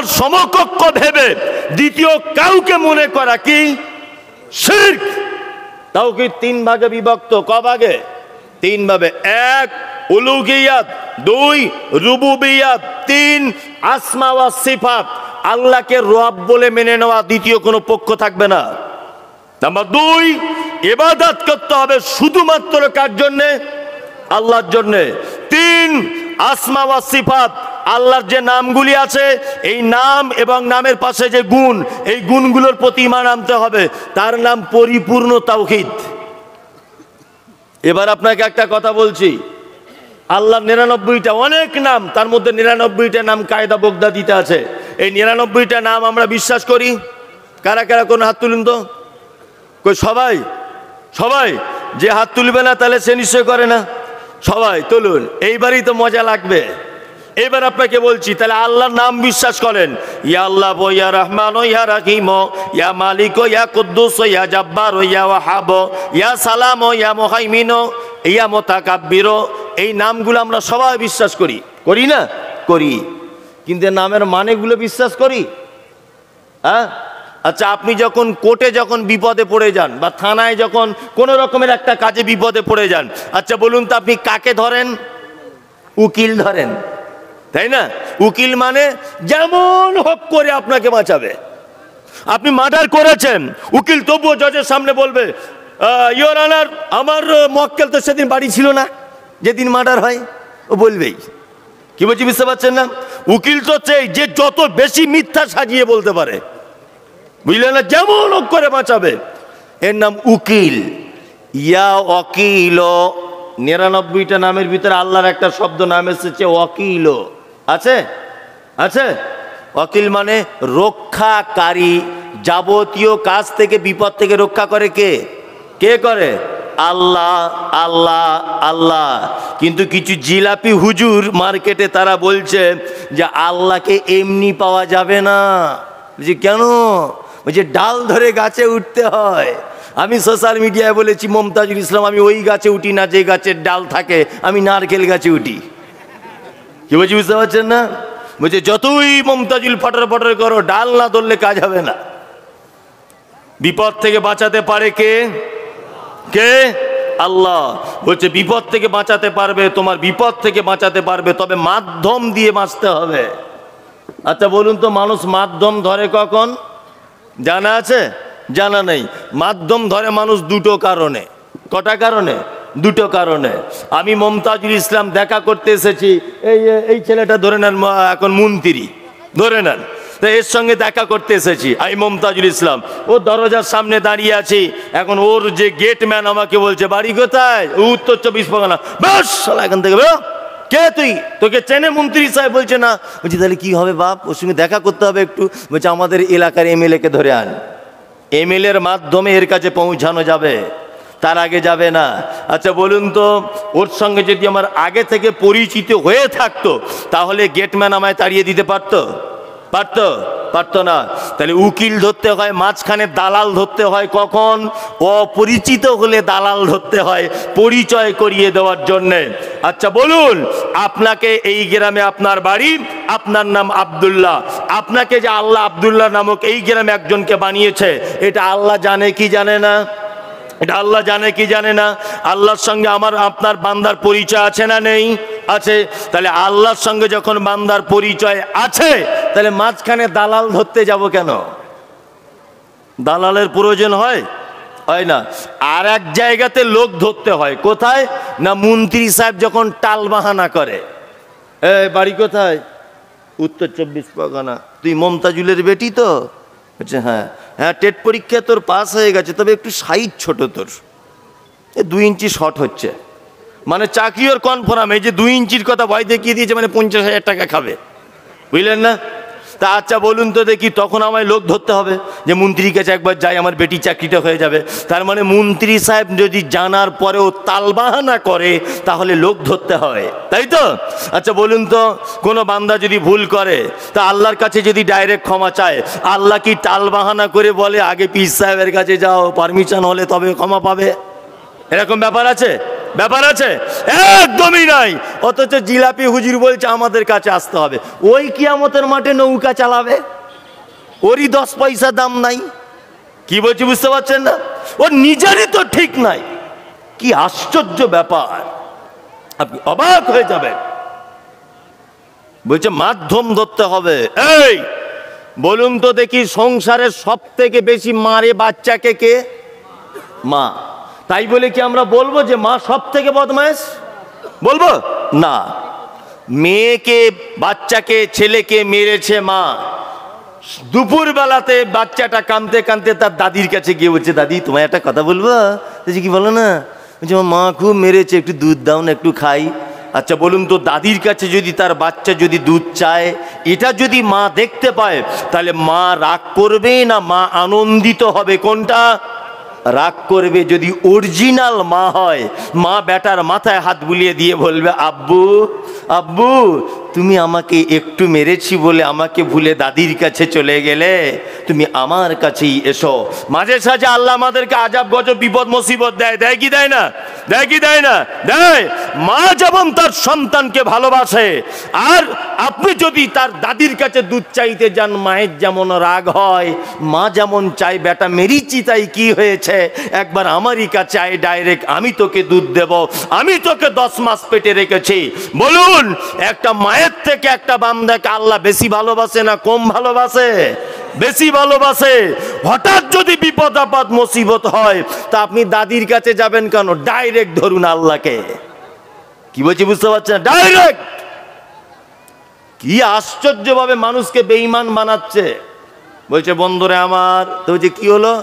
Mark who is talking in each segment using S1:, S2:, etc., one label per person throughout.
S1: আল্লাহর সমকক্ষ ভেবে দ্বিতীয় কাউকে মনে করা কি শিরক। তাওহীদ তিন ভাগে বিভক্ত। ক ভাগে? তিন ভাগে। এক উলুহিয়াত, দুই রুবুবিয়াত, তিন আসমা ওয়া সিফাত। আল্লাহকে রব বলে মেনে নেওয়া, দ্বিতীয় কোনো পক্ষ থাকবে না। নাম্বার দুই, ইবাদত করতে হবে শুধুমাত্র কার জন্যে? আল্লাহর জন্যে। তিন আসমা ওয়া সিফাত, আল্লাহর যে নামগুলি আছে এই নাম এবং নামের পাশে যে গুণ, এই গুণগুলোর প্রতি ঈমান আনতে হবে। তার নাম পরিপূর্ণ তাওহীদ। এবার আপনাকে একটা কথা বলছি, আল্লাহর 99টা অনেক নাম, তার মধ্যে 99টা নাম কায়দা বগদাদিতে আছে। এই 99টা নাম আমরা বিশ্বাস করি। কারা কারা কোন হাত তুলুন তো। কই সবাই? সবাই? যে হাত তুলবে না তাহলে সে নিশ্চয় করে না। সবাই তুলুন, এইবারই তো মজা লাগবে। এবার আপনাকে বলছি, তাহলে আল্লাহর নাম বিশ্বাস করেন। ইয়া আল্লাহ, ইয়া রহমান, ইয়া রাহিম, ইয়া মালিক, ইয়া কুদ্দুস, ইয়া জাব্বার, ইয়া ওয়াহাব, ইয়া সালাম, ইয়া মুহাইমিন, ইয়া মুতাকাব্বির। এই নামগুলো আমরা সবাই বিশ্বাস করি। করি না? করি। কিন্তু নামের মানেগুলো বিশ্বাস করি? হ্যাঁ। আচ্ছা, আপনি যখন কোর্টে যখন বিপদে পড়ে যান, বা থানায় যখন কোনো রকমের একটা কাজে বিপদে পড়ে যান, আচ্ছা বলুন তো আপনি কাকে ধরেন? উকিল ধরেন, তাই না? উকিল মানে যেমন হোক করে আপনাকে বাঁচাবে। আপনি মার্ডার করেছেন, উকিল তবুও জজের সামনে বলবে, ইওর অনার, আমার মক্কেল তো সেদিন বাড়ি ছিল না যেদিন মার্ডার হয়। ও বলবেই। কি বলছি বুঝতে পারছেন না? উকিল তো চাই যে যত বেশি মিথ্যা সাজিয়ে বলতে পারে, বুঝলেন না? যেমন হোক করে বাঁচাবে। এর নাম উকিল। ইয়া ওয়াকিল, 99টা নামের ভিতরে আল্লাহর একটা শব্দ নাম এসেছে ওয়াকিল। আছে? আছে? ওয়াকিল মানে রক্ষাকারী। যাবতীয় কাজ থেকে, বিপদ থেকে রক্ষা করে কে? কে করে? আল্লাহ, আল্লাহ, আল্লাহ। কিন্তু কিছু জিলাপি হুজুর মার্কেটে তারা বলছে যে আল্লাহকে এমনি পাওয়া যাবে না। বুঝি কেন? বলছে ডাল ধরে গাছে উঠতে হয়। আমি সোশ্যাল মিডিয়ায় বলেছি, মমতাজুল ইসলাম, আমি ওই গাছে উঠি না যে গাছের ডাল থাকে, আমি নারকেল গাছে উঠি। কি বলছি বুঝতে পারছেন না? বলছে যতই মমতাজুল ফটর ফটর করো, ডাল না ধরলে কাজ হবে না। বিপদ থেকে বাঁচাতে পারে কে? কে? আল্লাহ। বলছে বিপদ থেকে বাঁচাতে পারবে, তোমার বিপদ থেকে বাঁচাতে পারবে, তবে মাধ্যম দিয়ে বাঁচতে হবে। আচ্ছা বলুন তো, মানুষ মাধ্যম ধরে কখন? জানা আছে? জানা নেই। মাধ্যম ধরে মানুষ দুটো কারণে। কটা কারণে? দুটো কারণে। আমি মমতাজুল ইসলাম দেখা করতে এসেছি, এই ছেলেটা ধরে নেন এখন মন্ত্রী, ধরে নেন, তো এর সঙ্গে দেখা করতে এসেছি আমি মমতাজুল ইসলাম। ও দরজার সামনে দাঁড়িয়ে আছি, এখন ওর যে গেটম্যান আমাকে বলছে বাড়ি কোথায়? উত্তর 24 পরগনা। বেশ, এখান থেকে বেরো। কে তুই? তোকে চেনে মন্ত্রী সাহেব? বলছে না। বলছি তাহলে কি হবে বাপ? ওর সঙ্গে দেখা করতে হবে একটু। বলছে আমাদের এলাকার এমএলএ কে ধরে আন, এমএলএর মাধ্যমে এর কাছে পৌঁছানো যাবে, তার আগে যাবে না। আচ্ছা বলুন তো, ওর সঙ্গে যদি আমার আগে থেকে পরিচিত হয়ে থাকতো তাহলে গেটম্যান আমায় তাড়িয়ে দিতে পারতো? পারতো? পারতো না। তাহলে উকিল ধরতে হয় মাঝখানে, দালাল ধরতে হয় কখন? অপরিচিত হলে দালাল ধরতে হয় পরিচয় করিয়ে দেওয়ার জন্যে। আচ্ছা বলুন, আপনাকে এই গ্রামে আপনার বাড়ি, আপনার নাম আব্দুল্লাহ, আপনাকে যে আল্লাহ আব্দুল্লাহ নামক এই গ্রামে একজনকে বানিয়েছে, এটা আল্লাহ জানে কি জানে না? এটা আল্লাহ জানে কি জানে না? আল্লাহর সঙ্গে আমার আপনার বান্দার পরিচয় আছে না নেই? আছে। তাহলে আল্লাহর সঙ্গে যখন বান্দার পরিচয় আছে, তাহলে মাঝখানে দালাল ধরতে যাব কেন? দালালের প্রয়োজন হয়? হয় না। আর এক জায়গাতে লোক ধরতে হয়, কোথায় না? মন্ত্রী সাহেব যখন টাল বাহানা করে, বাড়ি কোথায়? উত্তর 24 পরগনা। তুই মমতাজুলের বেটি তো? আচ্ছা হ্যাঁ। হ্যাঁ, টেট পরীক্ষা তোর পাস হয়ে গেছে, তবে একটু সাইজ ছোট, তোর 2 ইঞ্চি শর্ট হচ্ছে। মানে চাকরি ওর কনফার্ম। এই যে 2 ইঞ্চির কথা ভয় দেখিয়ে দিয়েছে, মানে 50,000 টাকা খাবে, বুঝলেন না? তা আচ্ছা বলুন তো দেখি, তখন আমায় লোক ধরতে হবে যে মন্ত্রীর কাছে একবার যাই, আমার বেটি চাকরিটা হয়ে যাবে। তার মানে মন্ত্রী সাহেব যদি জানার পরেও তালবাহানা করে তাহলে লোক ধরতে হয়, তাই তো? আচ্ছা বলুন তো, কোনো বান্দা যদি ভুল করে তা আল্লাহর কাছে যদি ডাইরেক্ট ক্ষমা চায়, আল্লাহ কি তালবাহানা করে বলে, আগে পীর সাহেবের কাছে যাও, পারমিশন হলে তবে ক্ষমা পাবে? এরকম ব্যাপার আছে? ব্যাপার আছে? একদমই নাই। অথচ জিলাপি হুজুর বলছে আমাদের কাছে আসতে হবে। ওই কিয়ামতের মাঠে নৌকা চালাবে, ওরই 10 পয়সা দাম নাই। কি বলছি বুঝতে পারছেন না? ওর নিজেরই তো ঠিক নাই। কি আশ্চর্য ব্যাপার, আপনি অবাক হয়ে যাবেন। বলছে মাধ্যম ধরতে হবে। এই বলুন তো দেখি, সংসারের সব থেকে বেশি মারে বাচ্চাকে কে? মা। তাই বলে কি আমরা বলবো যে মা সব থেকে বদমাইশ? বলবো না। মেয়েকে, বাচ্চাকে, ছেলেকে মেরেছে মা। দুপুর বেলাতে বাচ্চাটা কাঁদতে কাঁদতে তার দাদির কাছে গিয়ে বলছে, দাদি তোমায় একটা কথা বলবো। কি বলো না? বলছে মা খুব মেরেছে, একটু দুধ দাও না, একটু খাই। আচ্ছা বলুন তো, দাদির কাছে যদি তার বাচ্চা যদি দুধ চায়, এটা যদি মা দেখতে পায়, তাহলে মা রাগ করবে না মা আনন্দিত হবে? কোনটা? রাগ করবে। যদি অরিজিনাল মা হয়, মা বেটার মাথায় হাত বুলিয়ে দিয়ে বলবে, আব্বু আব্বু তুমি আমাকে একটু মেরেছি বলে আমাকে ভুলে দাদির কাছে চলে গেলে, তুমি আমার কাছেই এসো। মাঝে সাঝে আল্লাহ আমাদেরকে আজাব গজব বিপদ মুসিবত দেয়, দেয় কি দেয় না? দেয় কি দেয় না? দেয়। মা যেমন তার সন্তানকে ভালোবাসে, আর আপনি যদি তার দাদির কাছে দুধ চাইতে যান, মায়ের যেমন রাগ হয়, মা যেমন চাই বেটা মেরিচি তাই কি হয়েছে, একবার আমারই কাছে আয় ডাইরেক্ট, আমি তোকে দুধ দেব, আমি তোকে 10 মাস পেটে রেখেছি। বলুন, একটা মায়ের থেকে একটা বান্দাকে আল্লাহ বেশি ভালোবাসে না কম ভালোবাসে? বেশি ভালোবাসে। হঠাৎ যদি বিপদ আপদ মুসিবত হয়, তা আপনি দাদির কাছে যাবেন কেন? ডাইরেক্ট ধরুন আল্লাহকে। কি বলছি বুঝতে পারছেন? ডাইরেক্ট। কি আশ্চর্যভাবে মানুষকে বেঈমান বানাচ্ছে। বলছে বন্ধুরে আমার, তো বলছে কি হলো?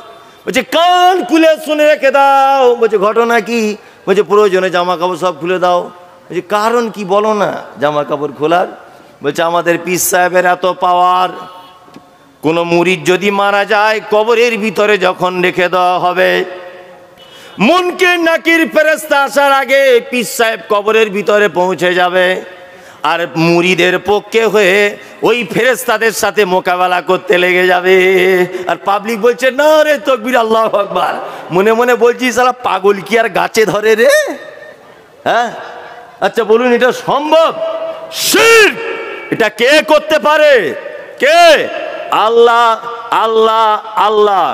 S1: বলছে কান খুলে শুনে রেখে দাও। বলছে ঘটনা কি? বলছে প্রয়োজনে জামা কাপড় সব খুলে দাও। বলছে কারণ কি বলো না জামা কাপড় খোলার? বলছে আমাদের পীর সাহেবের এত পাওয়ার, কোন মুরিদ যদি মারা যায়, কবরের ভিতরে যখন রেখে দেওয়া হবে, মুনকির নাকির ফেরেশতা আসার আগে পীর সাহেব কবরের ভিতরে পৌঁছে যাবে, আর মুরিদের পক্ষে হয়ে ওই ফেরেশতাদের সাথে মোকাবেলা করতে লেগে যাবে। আর পাবলিক বলছে না রে তাকবীর আল্লাহু আকবার। মনে মনে বলছি শালা পাগল কি আর গাছে ধরে রে? হ্যাঁ, আচ্ছা বলুন এটা সম্ভব? শিরক এটা কে করতে পারে? কে? আল্লাহ আল্লাহ আল্লাহ।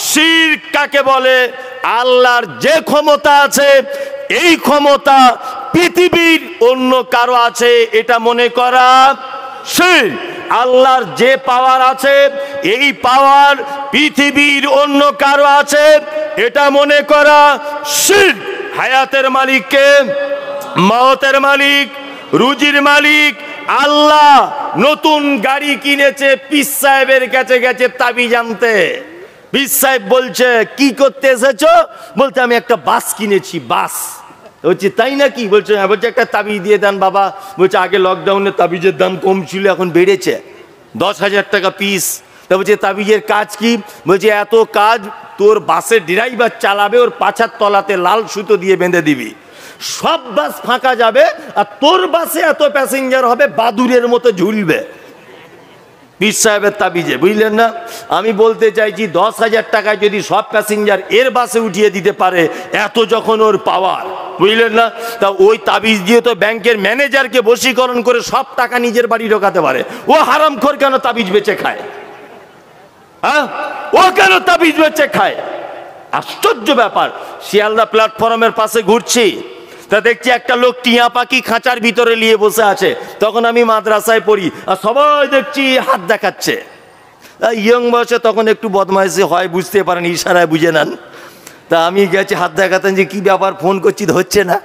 S1: শিরক কাকে বলে? আল্লাহর যে ক্ষমতা আছে, এই ক্ষমতা পৃথিবীর অন্য কারো আছে এটা মনে করা শিরক। আল্লাহর যে পাওয়ার আছে, এই পাওয়ার পৃথিবীর অন্য কারো আছে এটা মনে করা শিরক। হায়াতের মালিক কে? মওতের মালিক, রুজির মালিক আল্লাহ। নতুন গাড়ি কিনেছে, পীর সাহেবের কাছে গেছে তাবিজ আনতে। পীর সাহেব বলছে কি করতে এসেছো? বলতে আমি একটা বাস কিনেছি। বাস? বলছে তাই নাকি? বলছে হ্যাঁ। বলছে একটা তাবিজ দিয়ে দেন বাবা। বলছে আগে লকডাউনে তাবিজের দাম কম ছিল, এখন বেড়েছে 10,000 টাকা পিস। তা বলছে তাবিজের কাজ কি? বলছে এত কাজ, তোর বাসের ড্রাইভার চালাবে, ওর পাছার তলাতে লাল সুতো দিয়ে বেঁধে দিবি, সব বাস ফাঁকা যাবে, আর তোর বাসে এত প্যাসেঞ্জার হবে বাদুরের মতো ঝুলবে। পীর সাহেবের তাবিজে, বুঝলেন না? আমি বলতে চাইছি 10,000 টাকায় যদি সব প্যাসেঞ্জার এর বাসে উঠিয়ে দিতে পারে, এত যখন ওর পাওয়ার, বুঝলেন না? তা ওই তাবিজ দিয়ে তো ব্যাংকের ম্যানেজারকে বশীকরণ করে সব টাকা নিজের বাড়ি ঢোকাতে পারে। ও হারামখোর কেন তাবিজ বেচে খায়? হ্যাঁ, ও কেন তাবিজ বেচে খায়? আশ্চর্য ব্যাপার। শিয়ালদা প্ল্যাটফর্মের পাশে ঘুরছি, তা দেখছি একটা লোক টিয়া পাখি খাঁচার ভিতরে নিয়ে বসে আছে। তখন আমি মাদ্রাসায় পড়ি, আর সবাই দেখছি হাত দেখাচ্ছে। ইয়ং বয়সে তখন একটু বদমাইশি হয়, বুঝতে পারেন, ইশারায় বুঝে নেন। তা আমি গেছি হাত দেখাতেন, যে কি ব্যাপার, ফোন করছি হচ্ছে না,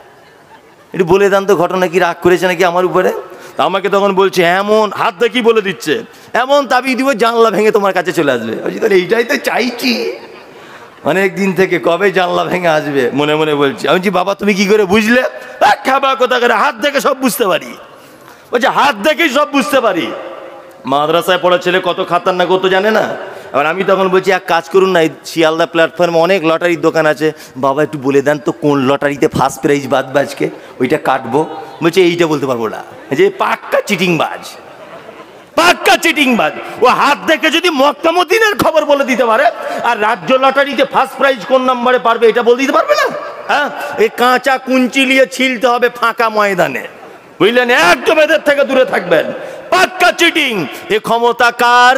S1: একটু বলে দেন তো ঘটনা কি, রাগ করেছে নাকি আমার উপরে? তা আমাকে তখন বলছে এমন হাত দেখি বলে দিচ্ছে, এমন তাবিজ দিব জানলা ভেঙে তোমার কাছে চলে আসবে। বলছি তাহলে এইটাই তো চাইছি অনেক দিন থেকে, কবে জানলা ভেঙে আসবে। মনে মনে বলছি। আমি বলছি বাবা তুমি কি করে বুঝলে? খাবা কোথা করে, হাত দেখে সব বুঝতে পারি। বলছে হাত দেখেই সব বুঝতে পারি। মাদ্রাসায় পড়া ছেলে কত খাতারনাক, কত জানে না। এবার আমি তখন বলছি এক কাজ করুন না, শিয়ালদা প্ল্যাটফর্মে অনেক লটারির দোকান আছে, বাবা একটু বলে দেন তো কোন লটারিতে ফার্স্ট প্রাইজ বাজবে আজকে, ওইটা কাটবো। বলছে এইটা বলতে পারবো না, যে পাক্কা চিটিংবাজ, পাক্কা চিটিংবাজ। ও হাত দেখে যদি মক্কা মদিনার খবর বলে দিতে পারে, আর রাজ্য লটারিতে ফার্স্ট প্রাইজ কোন নম্বরে পারবে এটা বলে দিতে পারবে না? হ্যাঁ, এই কাঁচা কুঞ্চি নিয়ে ছিলতে হবে ফাঁকা ময়দানে, বুঝলেন? একদম এদের থেকে দূরে থাকবেন। পাক্কা চিটিং। এ ক্ষমতা কার?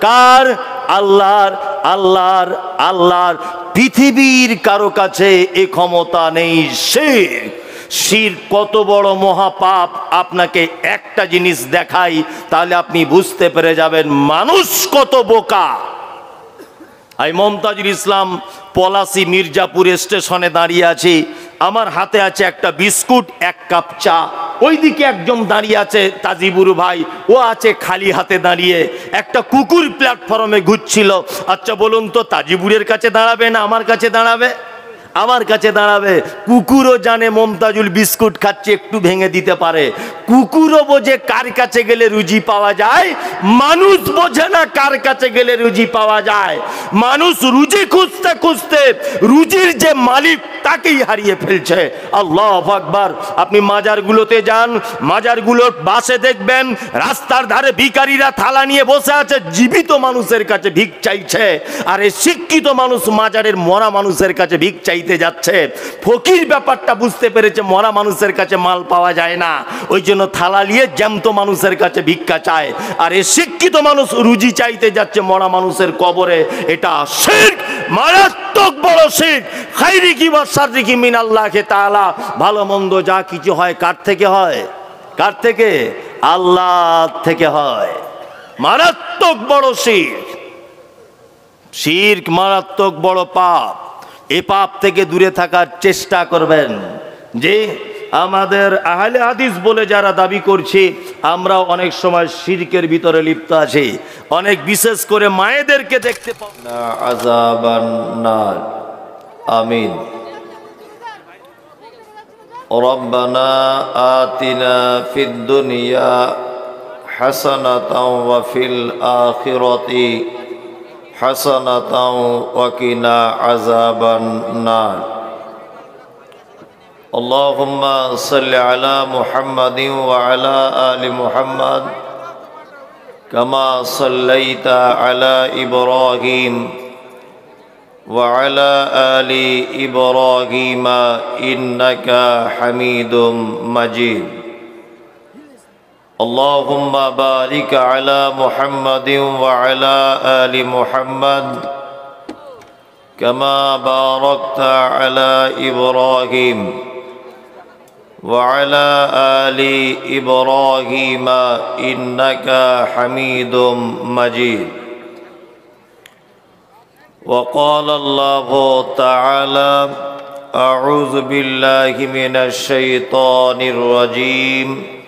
S1: কার? আল্লাহর। আল্লাহর। আল্লাহর। পৃথিবীর কারো কাছে এ ক্ষমতা নেই। শিরক। শিরক কত বড় মহাপাপ আপনাকে একটা জিনিস দেখাই, তাহলে আপনি বুঝতে পেরে যাবেন মানুষ কত বোকা। আমি মমতাজুল ইসলাম পলাশী মির্জাপুর স্টেশনে দাঁড়িয়ে আছি, আমার হাতে আছে একটা বিস্কুট, এক কাপ চা। ওইদিকে একজন দাঁড়িয়ে আছে তাজিবুর ভাই, ও আছে খালি হাতে দাঁড়িয়ে। একটা কুকুর প্ল্যাটফর্মে ঘুরছিল। আচ্ছা বলুন তো, তাজিবুরের কাছে দাঁড়াবে না আমার কাছে দাঁড়াবে? আমার কাছে দাঁড়াবে। কুকুরও জানে মমতাজুল বিস্কুট খাচ্ছে, একটু ভেঙে দিতে পারে। কুকুরও বোঝে কার কাছে গেলে রুজি পাওয়া যায়, মানুষ বোঝে না কার কাছে গেলে রুজি পাওয়া যায়। মানুষ রুজি খুঁজতে খুঁজতে রুজির যে মালিক তাকেই হারিয়ে ফেলছে। আল্লাহু আকবার। আপনি মাজারগুলোতে যান, মাজারগুলোর বাসে দেখবেন রাস্তার ধারে ভিখারিরা থালা নিয়ে বসে আছে, জীবিত মানুষের কাছে ভিক চাইছে। আর এই শিক্ষিত মানুষ মাজারের মরা মানুষের কাছে ভিক চাইতে যাচ্ছে। ফকির ব্যাপারটা বুঝতে পেরেছে, মরা মানুষের কাছে মাল পাওয়া যায় না, ওই জন্য থালা নিয়ে জ্যান্ত মানুষের কাছে ভিক্ষা চায়। আর এই শিক্ষিত মানুষ রুজি চাইতে যাচ্ছে মরা মানুষের কবরে। এটা শিরক, মারাত্মক বড় শিরক। খাইরিকি ওয়া শাররিকি মিনাল্লাহি তাআলা। ভালো মন্দ যা কিছু হয় কার থেকে হয়? কার থেকে? আল্লাহ থেকে হয়। মারাত্মক বড় শিরক। শিরক মারাত্মক বড় পাপ। এই পাপ থেকে দূরে থাকার চেষ্টা করবেন। যে আমাদের আহলে হাদিস বলে যারা দাবি করছি, আমরা অনেক সময় শিরকের ভিতরে লিপ্ত আছি। অনেক বিশেষ করে মায়েদেরকে দেখতে পাই না। আযাবান নার। আমিন। রব্বানা আতিনা ফিদ দুনিয়া হাসানাতাও ওয়া ফিল আখিরাতি হাসানাতাও ওয়া কিনা আযাবান নার। আল্লাহুম্মা সাল্লি আলা মুহাম্মাদিন ওয়া আলা আলি মুহাম্মাদ কামা সাল্লাইতা আলা ইব্রাহিম ওয়া আলা আলি ইব্রাহিম ইন্নাকা হামিদুম মাজিদ। اللهم بارك على محمد وعلى آل محمد كما باركت على إبراهيم وعلى آل إبراهيم إنك حميد مجيد. وقال الله تعالى أعوذ بالله من الشيطان الرجيم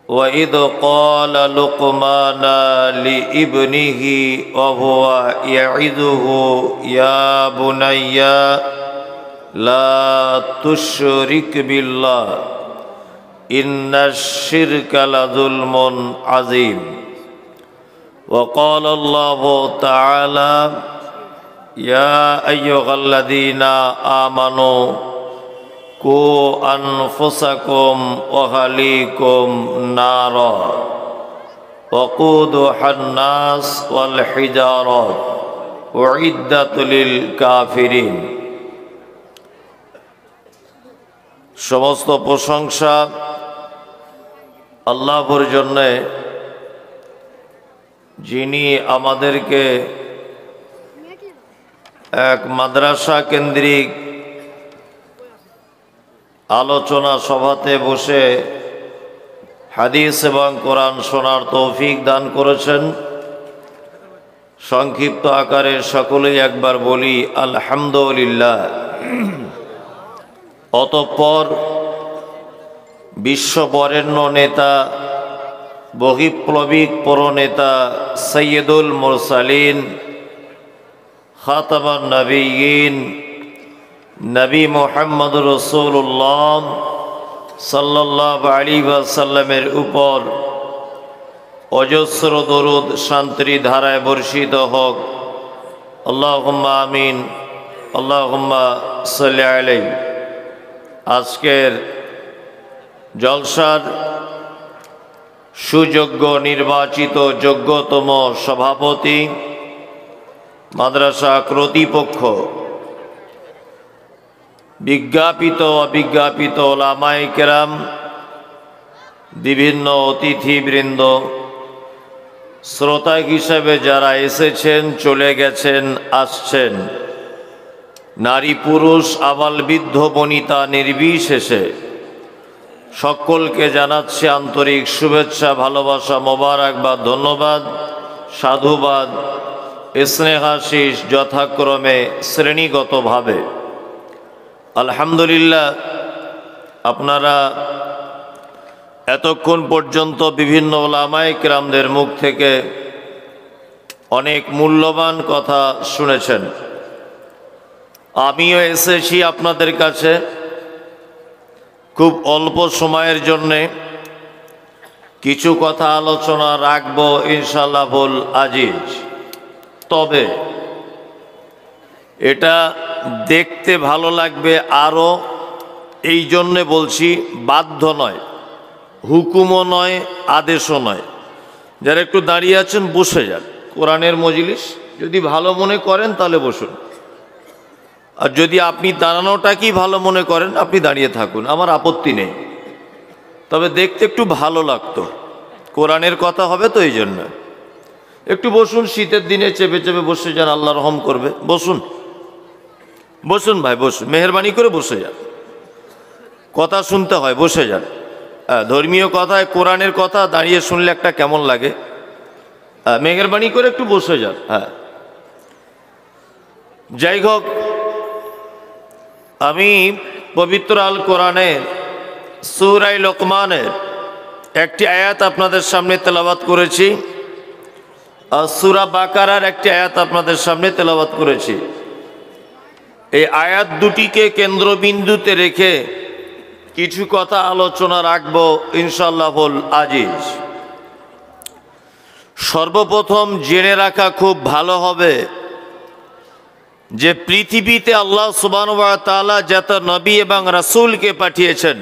S1: وَإِذْ قَالَ لُقْمَانُ لِابْنِهِ وَهُوَ يَعِظُهُ يَا بُنَيَّ لَا تُشْرِكْ بِاللَّهِ إِنَّ الشِّرْكَ لَظُلْمٌ عَظِيمٌ. وَقَالَ اللَّهُ تَعَالَى يَا أَيُّهَا الَّذِينَ آمَنُوا قُوا أَنفُسَكُمْ وَأَهْلِيكُمْ نَارًا وَقُودُهَا النَّاسُ وَالْحِجَارَةُ أُعِدَّتْ لِلْكَافِرِينَ. সমস্ত প্রশংসা আল্লাহর জন্য, যিনি আমাদেরকে এক মাদ্রাসা কেন্দ্রিক আলোচনা সভাতে বসে হাদিস এবং কোরআন শোনার তৌফিক দান করেছেন। সংক্ষিপ্ত আকারে সকলেই একবার বলি আলহামদুলিল্লাহ। অতঃপর বিশ্ববরেণ্য নেতা, বহিপ্লবিক প্রণেতা সৈয়দুল মুরসালিন খাতামুন নবিয়্যিন নবী মুহাম্মদ রাসূলুল্লাহ সাল্লাল্লাহু আলাইহি ওয়াসাল্লামের উপর অজস্র দরুদ শান্তির ধারায় বর্ষিত হোক। আল্লাহুম্মা আমিন, আল্লাহুম্মা সাল্লি আলাইহি। আজকের জলসার সুযোগ্য নির্বাচিত যোগ্যতম সভাপতি, মাদ্রাসা কর্তৃপক্ষ, বিজ্ঞাপিত অবিজ্ঞাপিত ওলামায়ে কেরাম, বিভিন্ন অতিথিবৃন্দ, শ্রোতা হিসেবে যারা এসেছেন, চলে গেছেন, আসছেন, নারী পুরুষ আবাল বৃদ্ধ বনিতা নির্বিশেষে সকলকে জানাচ্ছি আন্তরিক শুভেচ্ছা, ভালোবাসা, মোবারকবাদ, ধন্যবাদ, সাধুবাদ, স্নেহাশিস যথাক্রমে শ্রেণীগতভাবে। আলহামদুলিল্লাহ, আপনারা এতক্ষণ পর্যন্ত বিভিন্ন ওলামায়ে কেরামদের মুখ থেকে অনেক মূল্যবান কথা শুনেছেন। আমিও এসেছি আপনাদের কাছে খুব অল্প সময়ের জন্যে কিছু কথা আলোচনা রাখব ইনশাআল্লাহ বল আজিজ। তবে এটা দেখতে ভালো লাগবে আরও, এই জন্যে বলছি, বাধ্য নয়, হুকুমও নয়, আদেশও নয়। যারা একটু দাঁড়িয়ে আছেন বসে যান, কোরআনের মজলিস, যদি ভালো মনে করেন তাহলে বসুন, আর যদি আপনি দাঁড়ানোটাকেই ভালো মনে করেন আপনি দাঁড়িয়ে থাকুন, আমার আপত্তি নেই। তবে দেখতে একটু ভালো লাগতো, কোরআনের কথা হবে তো, এই জন্য একটু বসুন। শীতের দিনে চেপে চেপে বসে যান, আল্লাহ রহম করবে। বসুন বসুন ভাই, বসুন, মেহরবানি করে বসে যান, কথা শুনতে হয়, বসে যান। ধর্মীয় কথায় কোরআনের কথা দাঁড়িয়ে শুনলে একটা কেমন লাগে, মেহরবানি করে একটু বসে যান। যাই হোক, আমি পবিত্র আল কোরআনের সূরা লোকমানের একটি আয়াত আপনাদের সামনে তেলাওয়াত করেছি, আর সূরা বাকারার একটি আয়াত আপনাদের সামনে তেলাওয়াত করেছি। এই আয়াত দুটিকে কেন্দ্রবিন্দুতে রেখে কিছু কথা আলোচনা রাখবো ইনশাআল্লাহ বল আজিজ। সর্বপ্রথম জেনে রাখা খুব ভালো হবে যে পৃথিবীতে আল্লাহ সুবহানাহু ওয়া তাআলা যত নবী এবং রাসূলকে পাঠিয়েছেন,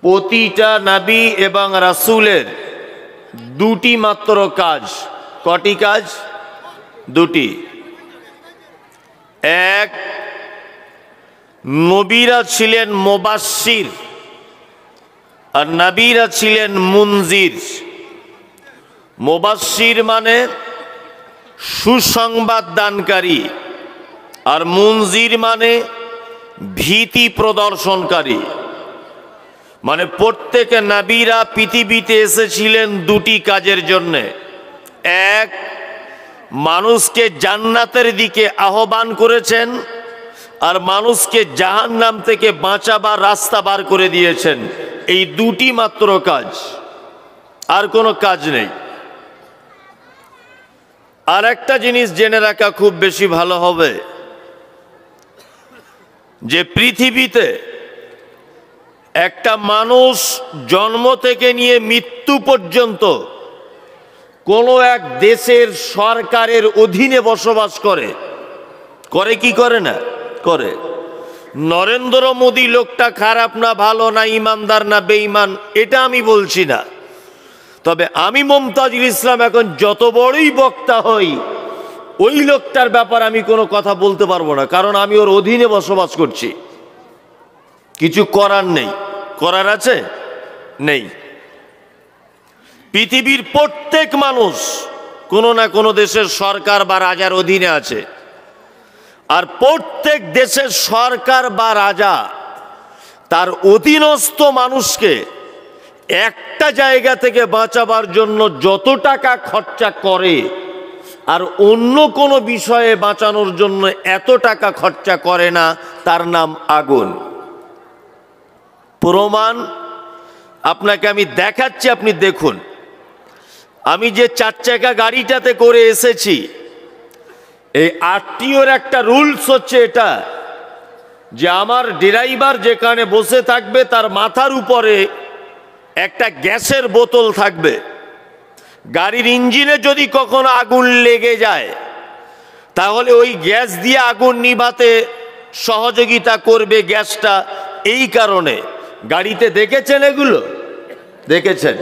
S1: প্রতিটা নবী এবং রাসূলের দুটি মাত্র কাজ। কটি কাজ? দুটি। এক, নবীরা ছিলেন মুবাশশির আর নবীরা ছিলেন মুনজির। মুবাশশির মানে সুসংবাদ দানকারী, আর মুনজির মানে ভীতি প্রদর্শনকারী। মানে প্রত্যেক নবীরা পৃথিবীতে এসেছিলেন দুটি কাজের জন্যে। এক, মানুষকে জান্নাতের দিকে আহ্বান করেছেন, আর মানুষকে জাহান্নাম থেকে বাঁচাবার রাস্তা বার করে দিয়েছেন। এই দুটি মাত্র কাজ, আর কোনো কাজ নেই। আর একটা জিনিস জেনে রাখা খুব বেশি ভালো হবে যে পৃথিবীতে একটা মানুষ জন্ম থেকে নিয়ে মৃত্যু পর্যন্ত কোনো এক দেশের সরকারের অধীনে বসবাস করে। করে কি করে না? করে। নরেন্দ্র মোদী লোকটা খারাপ না ভালো, না ইমানদার না বেঈমান, এটা আমি বলছি না। তবে আমি মুমতাজুল ইসলাম এখন যত বড়ই বক্তা হই, ওই লোকটার ব্যাপারে আমি কোনো কথা বলতে পারবো না, কারণ আমি ওর অধীনে বসবাস করছি। কিছু করার নেই। করার আছে? নেই। পৃথিবীর প্রত্যেক মানুষ কোনো না কোনো দেশের সরকার বা রাজার অধীনে আছে, আর প্রত্যেক দেশের সরকার বা রাজা তার অধীনস্থ মানুষকে একটা জায়গা থেকে বাঁচাবার জন্য যত টাকা খরচা করে, আর অন্য কোনো বিষয়ে বাঁচানোর জন্য এত টাকা খরচা করে না, তার নাম আগুন। প্রমাণ আপনাকে আমি দেখাচ্ছি, আপনি দেখুন। আমি যে 4 চাকা গাড়িটাতে করে এসেছি, এই আরটিওর একটা রুলস হচ্ছে এটা, যে আমার ড্রাইভার যেখানে বসে থাকবে তার মাথার উপরে একটা গ্যাসের বোতল থাকবে। গাড়ির ইঞ্জিনে যদি কখনো আগুন লেগে যায়, তাহলে ওই গ্যাস দিয়ে আগুন নিভাতে সহযোগিতা করবে গ্যাসটা। এই কারণে গাড়িতে দেখেছেন, এগুলো দেখেছেন।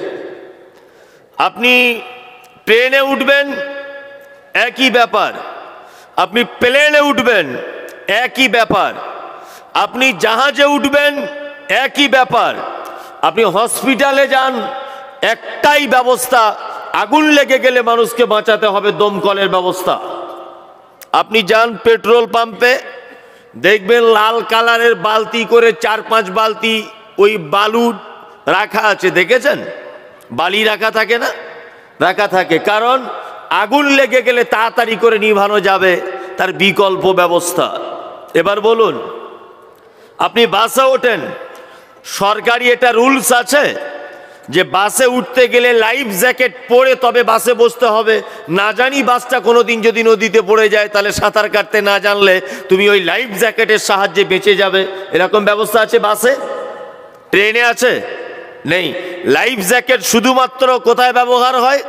S1: আপনি ট্রেনে উঠবেন, একই ব্যাপার। আপনি প্লেনে উঠবেন, একই ব্যাপার। আপনি জাহাজে উঠবেন, একই ব্যাপার। আপনি হসপিটালে যান, একটাই ব্যবস্থা, আগুন লেগে গেলে মানুষকে বাঁচাতে হবে, দমকলের ব্যবস্থা। আপনি যান পেট্রোল পাম্পে, দেখবেন লাল কালারের বালতি করে 4-5 বালতি ওই বালু রাখা আছে, দেখেছেন? বালি রাখা থাকে না? রাখা থাকে, কারণ আগুন লেগে গেলে তাড়াতাড়ি করে নিভানো যাবে, তার বিকল্প ব্যবস্থা। এবার বলুন, আপনি বাসে ওঠেন, সরকারি এটা রুলস আছে যে বাসে উঠতে গেলে লাইফ জ্যাকেট পরে তবে বাসে বসতে হবে। না জানি বাসটা কোনোদিন যদি নদীতে পড়ে যায়, তাহলে সাঁতার কাটতে না জানলে তুমি ওই লাইফ জ্যাকেটের সাহায্যে বেঁচে যাবে, এরকম ব্যবস্থা আছে বাসে? ট্রেনে আছে? নেই। লাইফ জ্যাকেট শুধুমাত্র কোথায় ব্যবহার হয়?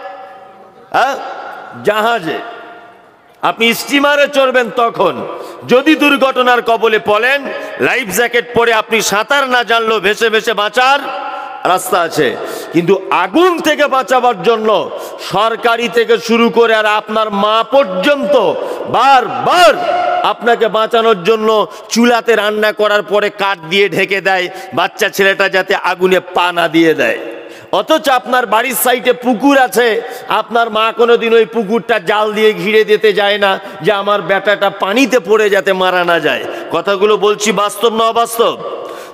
S1: জাহাজে। আপনি স্টিমারে চড়বেন, তখন যদি দুর্ঘটনার কবলে পড়েন, লাইফ জ্যাকেট পরে আপনি সাঁতার না জানলেও ভেসে ভেসে বাঁচার রাস্তা আছে। কিন্তু আগুন থেকে বাঁচাবার জন্য সরকারি থেকে শুরু করে আর আপনার মা পর্যন্ত বারবার আপনাকে বাঁচানোর জন্য চুলাতে রান্না করার পরে কাঠ দিয়ে ঢেকে দেয়, বাচ্চা ছেলেটা যাতে আগুনে পা না দিয়ে দেয়। অথচ আপনার বাড়ির সাইডে পুকুর আছে, আপনার মা কোনোদিন ওই পুকুরটা জাল দিয়ে ঘিরে দিতে যায় না, যে আমার বেটাটা পানিতে পড়ে যাতে মারা না যায়। কথাগুলো বলছি বাস্তব না অবাস্তব?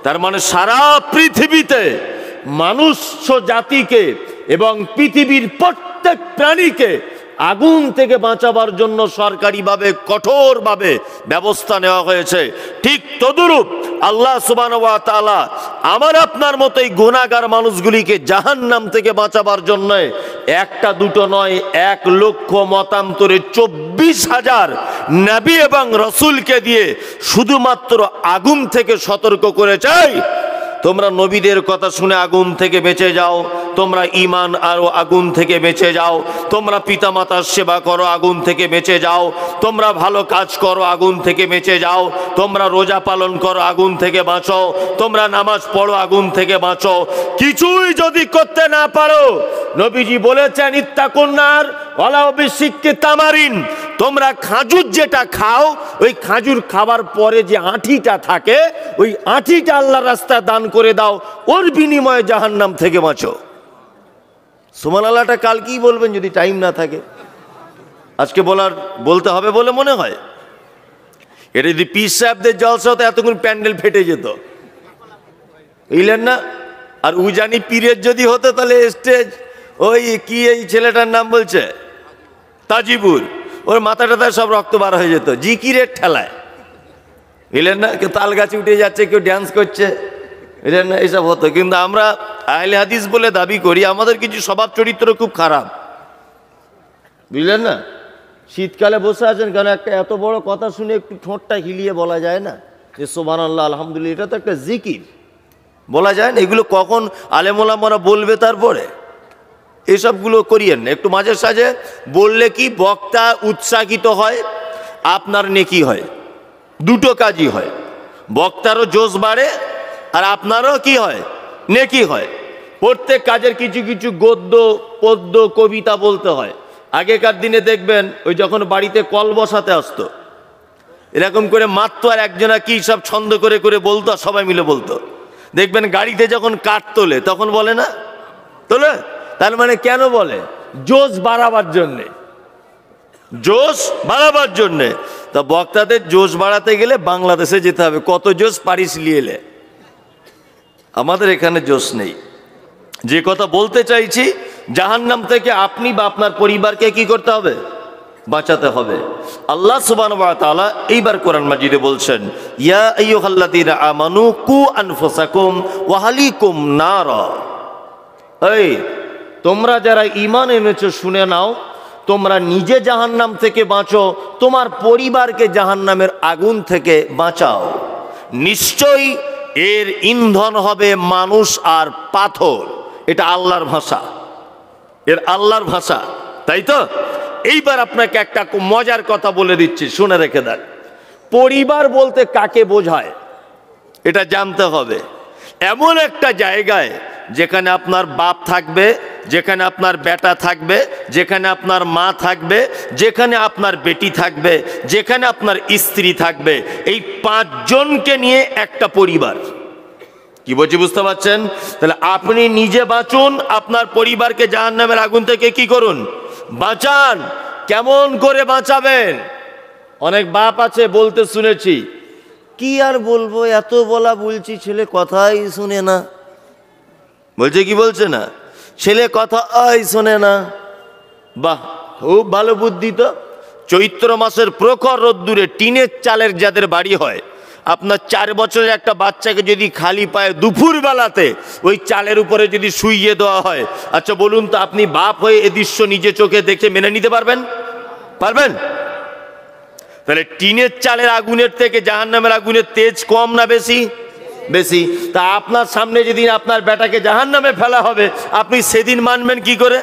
S1: তার মানে সারা পৃথিবীতে মানুষ জাতিকে এবং পৃথিবীর প্রত্যেক প্রাণীকে আগুন থেকে বাঁচাবার জন্য সরকারিভাবে কঠোরভাবে ব্যবস্থা নেওয়া হয়েছে। ঠিক তদ্রূপ আল্লাহ সুবহানাহু ওয়া তাআলা আমার আপনার মতোই গুনাহগার মানুষগুলিকে জাহান্নাম থেকে বাঁচাবার জন্য একটা দুটো নয়, 1 লক্ষ মতান্তরে 24,000 নবী এবং রসুলকে দিয়ে শুধুমাত্র আগুন থেকে সতর্ক করেছে। তোমরা নবীদের কথা শুনে আগুন থেকে বেঁচে যাও, তোমরা ঈমান আরো আগুন থেকে বেঁচে যাও, তোমরা পিতামাতার সেবা করো, আগুন থেকে বেঁচে যাও, তোমরা ভালো কাজ করো, আগুন থেকে বেঁচে যাও, তোমরা রোজা পালন করো, আগুন থেকে বাঁচো, তোমরা নামাজ পড়ো, আগুন থেকে বাঁচো। কিছুই যদি করতে না পারো, নবীজি বলেছেন ইত্তাকুন নার ওয়ালা বিশিক্কি তামারিন, তোমরা খাজুর যেটা খাও, ওই খাজুর খাবার পরে যে আঁঠিটা থাকে, ওই আঁঠিটা আল্লাহর রাস্তায় দান করে দাও, ওর বিনিময়ে জাহান্নাম থেকে বাঁচো। সুবহানাল্লাহটা কাল কি বলবেন যদি টাইম না থাকে? আজকে বলতে হবে বলে মনে হয়? এটা যদি পীর সাহেবদের জলসা হতো, এতক্ষণ প্যান্ডেল ফেটে যেত, বুঝলেন না? আর উজানি পীরের যদি হতো, তাহলে স্টেজ ওই কি এই ছেলেটার নাম বলছে তাজিবুর, ওর মাথাটা সব রক্ত বার হয়ে যেত জিকিরের ঠেলায়, বুঝলেন না? কেউ তাল গাছে উঠে যাচ্ছে, কেউ ড্যান্স করছে, বুঝলেন না? এইসব হতো। কিন্তু আমরা আহলে হাদিস বলে দাবি করি, আমাদের কিছু স্বভাব চরিত্র খুব খারাপ, বুঝলেন না? শীতকালে বসে আছেন কেন? একটা এত বড় কথা শুনে একটু ঠোঁটটা হিলিয়ে বলা যায় না যে সুবহানাল্লাহ আলহামদুলিল্লাহ? এটা তো একটা জিকির, বলা যায় না? এগুলো কখন আলেম ওলামারা বলবে তারপরে? এসবগুলো করিয়েন না। একটু মাঝে সাঝে বললে কি বক্তা উৎসাহিত হয়, আপনার নেকি হয়, দুটো কাজই হয়। বক্তারও জোশ বাড়ে আর আপনারও কি হয়, নেকি হয়। প্রত্যেক কাজের কিছু কিছু গদ্য পদ্য কবিতা বলতে হয়। আগেকার দিনে দেখবেন ওই যখন বাড়িতে কল বসাতে আসতো, এরকম করে মাত্র আর একজনা কি সব ছন্দ করে করে বলতো, সবাই মিলে বলতো। দেখবেন গাড়িতে যখন কাঠ তোলে তখন বলে না, তোলে? তার মানে কেন বলে? জোশ বাড়াবার জন্যে, জোশ বাড়াবার জন্যে। তা বক্তাদের জোশ বাড়াতে গেলে বাংলাদেশে যেতে হবে। কত জোশ পারিস লিয়েলে, আমাদের এখানে জোশ নেই। যে কথা বলতে চাইছি, জাহান্নাম থেকে আপনি বা আপনার পরিবারকে কি করতে হবে? বাঁচাতে হবে। আল্লাহ সুবহানাহু ওয়া তাআলা এইবার কোরআন মাজিদে বলছেন, ইয়া আইয়ুহাল্লাযীনা আমানু কু আনফুসাকুম ওয়া আহলিকুম নারা। এই তোমরা যারা ঈমান এনেছো, শুনে নাও, তোমরা নিজে জাহান্নাম থেকে বাঁচো, তোমার পরিবারকে জাহান্নামের আগুন থেকে বাঁচাও। নিশ্চয়ই এর ইন্ধন হবে মানুষ আর পাথর। এটা আল্লাহর ভাষা, এর আল্লাহর ভাষা, তাই তো? এইবার আপনাকে একটা মজার কথা বলে দিচ্ছি, শুনে রেখে দেন। পরিবার বলতে কাকে বোঝায় এটা জানতে হবে। এমন একটা জায়গায় যেখানে আপনার বাপ থাকবে, যেখানে আপনার বেটা থাকবে, যেখানে আপনার মা থাকবে, যেখানে আপনার বেটি থাকবে, যেখানে আপনার স্ত্রী থাকবে, এই 5 জনকে নিয়ে একটা পরিবার। কি বলছি বুঝতে পারছেন? তাহলে আপনি নিজে বাঁচুন, আপনার পরিবারকে জাহান্নামের আগুন থেকে কি করুন? বাঁচান। কেমন করে বাঁচাবেন? অনেক বাপ আছে বলতে শুনেছি, কি আর বলবো, এত বলা বলছি, ছেলে কথাই শুনে না। বলছে কি বলছে না? ছেলে কথাই শোনে না। বাহ, খুব ভালো বুদ্ধি তো। চৈত্র মাসের প্রখর রোদ্দুরে টিনের চালের যাদের বাড়ি হয়, আপনার 4 বছরের একটা বাচ্চাকে যদি খালি পায়ে দুপুর বেলাতে ওই চালের উপরে যদি শুইয়ে দেওয়া হয়, আচ্ছা বলুন তো, আপনি বাপ হয়ে এ দৃশ্য নিজে চোখে দেখে মেনে নিতে পারবেন? পারবেন? তাহলে টিনের চালের আগুনের থেকে জাহান্নামের আগুনের তেজ কম না বেশি? বেশি। তা আপনার সামনে যেদিন আপনার বেটাকে জাহান্নামে ফেলা হবে, আপনি সেদিন মানবেন কি করে?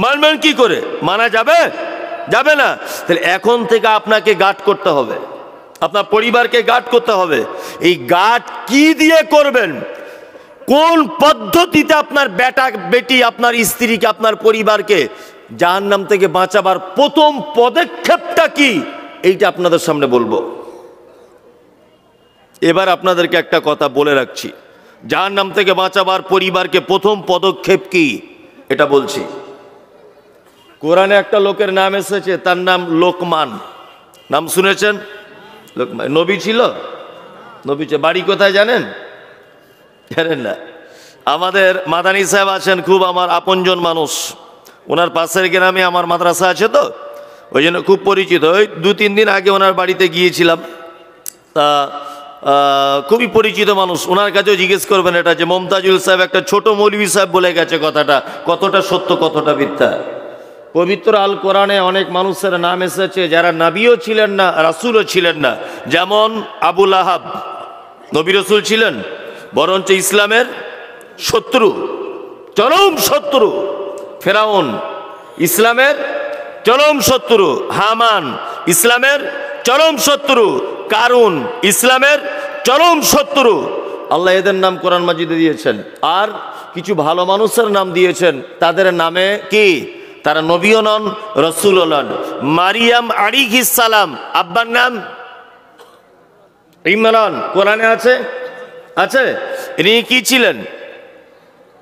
S1: মানবেন কি করে? মানা যাবে? যাবে না। তাহলে এখন থেকে আপনাকে গার্ড করতে হবে, আপনার পরিবারকে গার্ড করতে হবে। এই গার্ড কি দিয়ে করবেন? কোন পদ্ধতিতে আপনার বেটা বেটি, আপনার স্ত্রীকে, আপনার পরিবারকে জাহান্নাম থেকে বাঁচাবার প্রথম পদক্ষেপটা কি, এইটা আপনাদের সামনে বলবো। এবার আপনাদেরকে একটা কথা বলে রাখছি, জাহান্নাম থেকে বাঁচাবার পরিবারকে প্রথম পদক্ষেপ কি এটা বলছি। কোরআনে একটা লোকের নাম এসেছে, তার নাম লোকমান। নাম শুনেছেন? লোকমান নবী ছিল? নবী ছিল। বাড়ি কোথায় জানেন? জানেন না? আমাদের মাদানী সাহেব আছেন, খুব আমার আপনজন মানুষ। ওনার পাশের গ্রামে আমার মাদ্রাসা আছে, তো ওই জন্য খুব পরিচিত। ওই 2-3 দিন আগে ওনার বাড়িতে গিয়েছিলাম। তা খুবই পরিচিত মানুষ। ওনার কাছেও জিজ্ঞেস করবেন এটা, যে মমতাজুল সাহেব একটা ছোট মৌলভী সাহেব বলে গেছে, কথাটা কতটা সত্য কতটা মিথ্যা। পবিত্র আল কোরআনে অনেক মানুষের নাম এসেছে যারা নবীও ছিলেন না, রাসূলও ছিলেন না। যেমন আবুল আহাব নবী রাসূল ছিলেন, বরঞ্চ ইসলামের শত্রু, চরম শত্রু। ফেরাউন ইসলামের চরম শত্রু। হামান ইসলামের চরম শত্রু। কারুন ইসলামের চরম শত্রু। আল্লাহ এদের নাম কোরআন মাজিদে দিয়েছেন। আর কিছু ভালো মানুষের নাম দিয়েছেন, তাদের নামে কি, তারা নবীও নন, রাসূলও নন। মারিয়াম আলাইহিস সালাম, আব্বার নাম ইমরান, কোরআনে আছে? আছে? ইনি কি ছিলেন?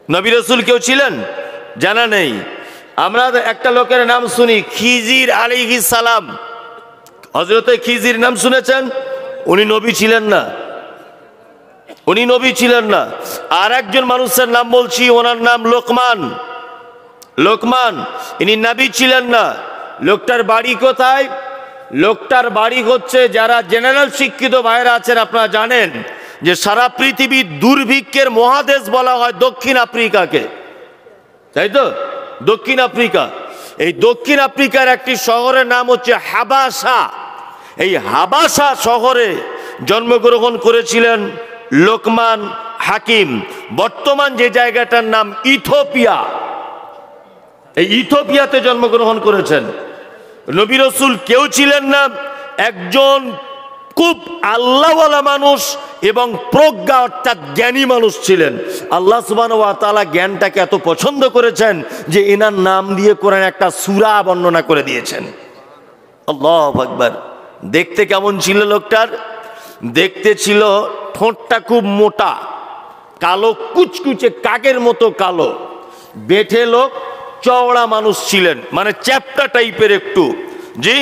S1: নবী রাসূল কেউ ছিলেন? জানা নেই। আমরা একটা লোকের নাম শুনি, খিজির আলাইহিস সালাম। হযরতে খিজির নাম শুনেছেন? উনি নবী ছিলেন না, উনি নবী ছিলেন না। আর একজন মানুষের নাম বলছি, ওনার নাম লোকমান। লোকমান, ইনি নবী ছিলেন না। লোকটার বাড়ি কোথায়? লোকটার বাড়ি হচ্ছে, যারা জেনারেল শিক্ষিত ভাইরা আছেন আপনারা জানেন যে সারা পৃথিবীর দুর্ভিক্ষের মহাদেশ বলা হয় দক্ষিণ আফ্রিকাকে, তাই তো? দক্ষিণ আফ্রিকা। এই দক্ষিণ আফ্রিকার একটি শহরের নাম হচ্ছে হাবাসা। এই হাবাসা শহরে জন্মগ্রহণ করেছিলেন লোকমান হাকিম। বর্তমান যে জায়গাটার নাম ইথিওপিয়া, এই ইথিওপিয়াতে জন্মগ্রহণ করেছেন। নবী রাসূল কেউ ছিলেন না, একজন খুব আল্লাহওয়ালা মানুষ এবং প্রজ্ঞা অর্থাৎ জ্ঞানী মানুষ ছিলেন। আল্লাহ সুবহানাহু ওয়া তাআলা জ্ঞানটাকে এত পছন্দ করেছেন যে এনার নাম দিয়ে কোরআন একটা সূরা বর্ণনা করে দিয়েছেন। আল্লাহু আকবার। দেখতে কেমন ছিল লোকটার? দেখতে ছিল ঠোঁটটা খুব মোটা, কালো কুচকুচে কাকের মতো কালো, বেঠে লোক, চওড়া মানুষ ছিলেন, মানে চ্যাপ্টা টাইপের একটু। জি,